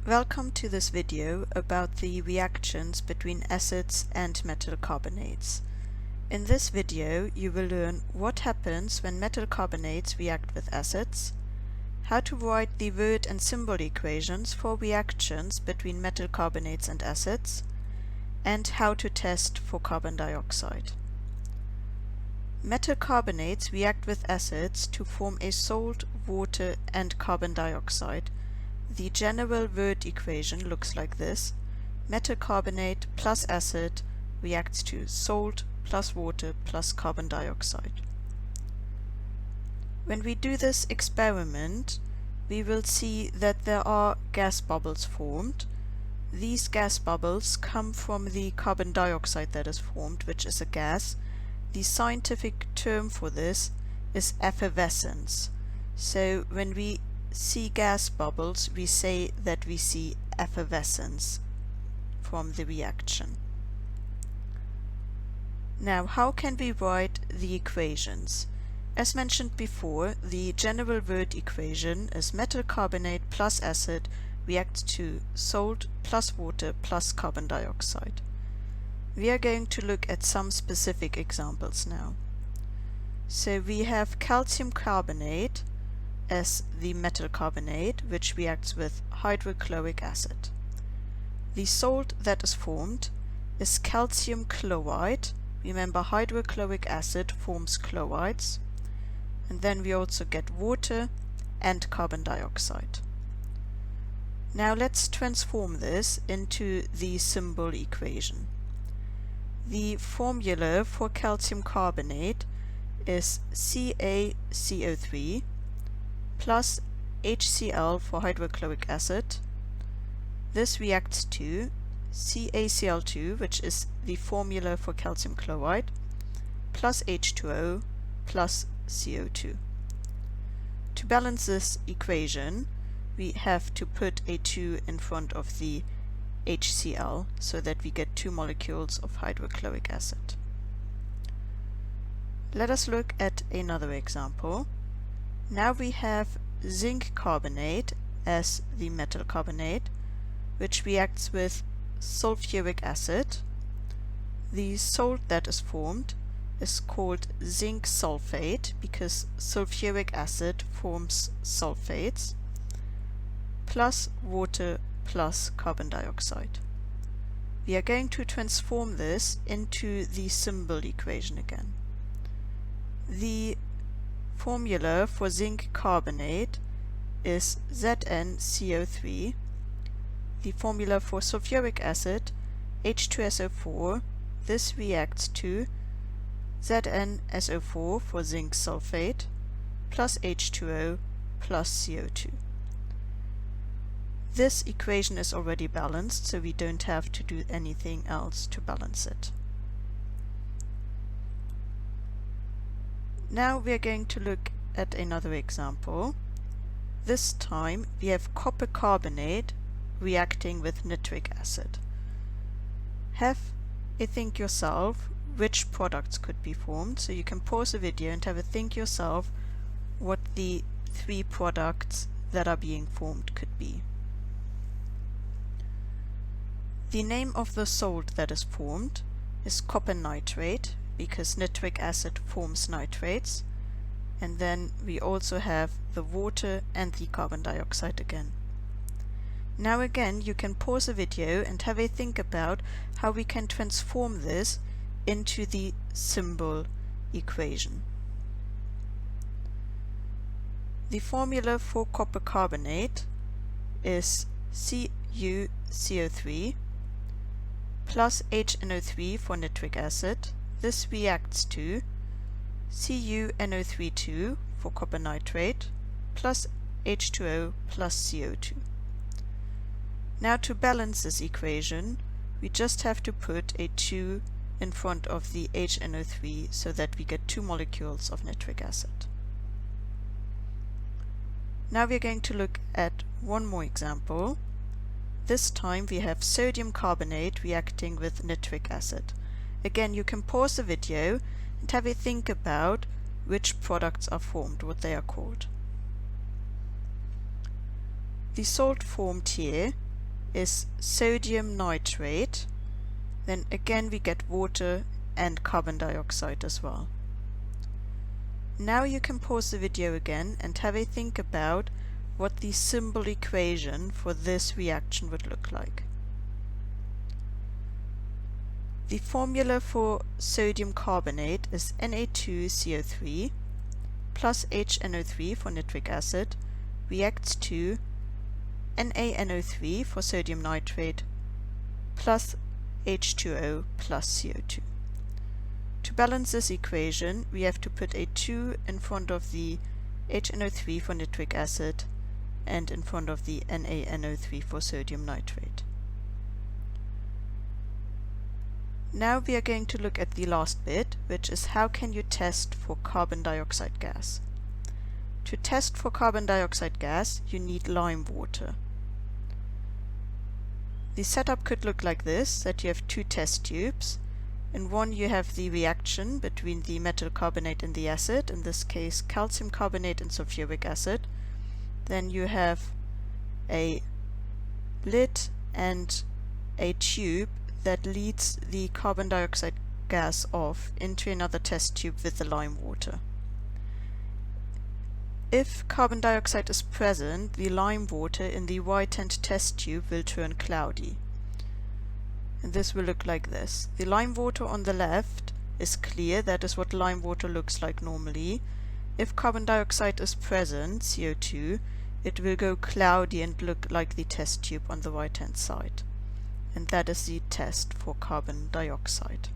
Welcome to this video about the reactions between acids and metal carbonates. In this video you will learn what happens when metal carbonates react with acids, how to write the word and symbol equations for reactions between metal carbonates and acids, and how to test for carbon dioxide. Metal carbonates react with acids to form a salt, water and carbon dioxide. The general word equation looks like this. Metal carbonate plus acid reacts to salt plus water plus carbon dioxide. When we do this experiment, we will see that there are gas bubbles formed. These gas bubbles come from the carbon dioxide that is formed, which is a gas. The scientific term for this is effervescence. So when we see gas bubbles, we say that we see effervescence from the reaction. Now, how can we write the equations? As mentioned before, the general word equation is metal carbonate plus acid reacts to salt plus water plus carbon dioxide. We are going to look at some specific examples now. So we have calcium carbonate as the metal carbonate, which reacts with hydrochloric acid. The salt that is formed is calcium chloride. Remember, hydrochloric acid forms chlorides. And then we also get water and carbon dioxide. Now let's transform this into the symbol equation. The formula for calcium carbonate is CaCO3 plus HCl for hydrochloric acid. This reacts to CaCl2, which is the formula for calcium chloride, plus H2O plus CO2. To balance this equation, we have to put a 2 in front of the HCl so that we get 2 molecules of hydrochloric acid. Let us look at another example. Now we have zinc carbonate as the metal carbonate, which reacts with sulfuric acid. The salt that is formed is called zinc sulfate because sulfuric acid forms sulfates, plus water plus carbon dioxide. We are going to transform this into the symbol equation again. The formula for zinc carbonate is ZnCO3. The formula for sulfuric acid, H2SO4. This reacts to ZnSO4 for zinc sulfate plus H2O plus CO2. This equation is already balanced, so we don't have to do anything else to balance it. Now we are going to look at another example. This time we have copper carbonate reacting with nitric acid. Have a think yourself which products could be formed, so you can pause the video and have a think yourself what the 3 products that are being formed could be. The name of the salt that is formed is copper nitrate because nitric acid forms nitrates, and then we also have the water and the carbon dioxide again. Now again you can pause the video and have a think about how we can transform this into the symbol equation. The formula for copper carbonate is CuCO3 plus HNO3 for nitric acid. This reacts to CuNO3 for copper nitrate plus H2O plus CO2. Now to balance this equation, we just have to put a 2 in front of the HNO3 so that we get 2 molecules of nitric acid. Now we are going to look at one more example. This time we have sodium carbonate reacting with nitric acid. Again, you can pause the video and have a think about which products are formed, what they are called. The salt formed here is sodium nitrate, then again we get water and carbon dioxide as well. Now you can pause the video again and have a think about what the symbol equation for this reaction would look like. The formula for sodium carbonate is Na2CO3 plus HNO3 for nitric acid reacts to NaNO3 for sodium nitrate plus H2O plus CO2. To balance this equation, we have to put a 2 in front of the HNO3 for nitric acid and in front of the NaNO3 for sodium nitrate. Now we are going to look at the last bit, which is how can you test for carbon dioxide gas. To test for carbon dioxide gas, you need lime water. The setup could look like this, that you have two test tubes. In one you have the reaction between the metal carbonate and the acid, in this case calcium carbonate and sulfuric acid. Then you have a lid and a tube that leads the carbon dioxide gas off into another test tube with the lime water. If carbon dioxide is present, the lime water in the right-hand test tube will turn cloudy. And this will look like this. The lime water on the left is clear, that is what lime water looks like normally. If carbon dioxide is present, CO2, it will go cloudy and look like the test tube on the right-hand side. And that is the test for carbon dioxide.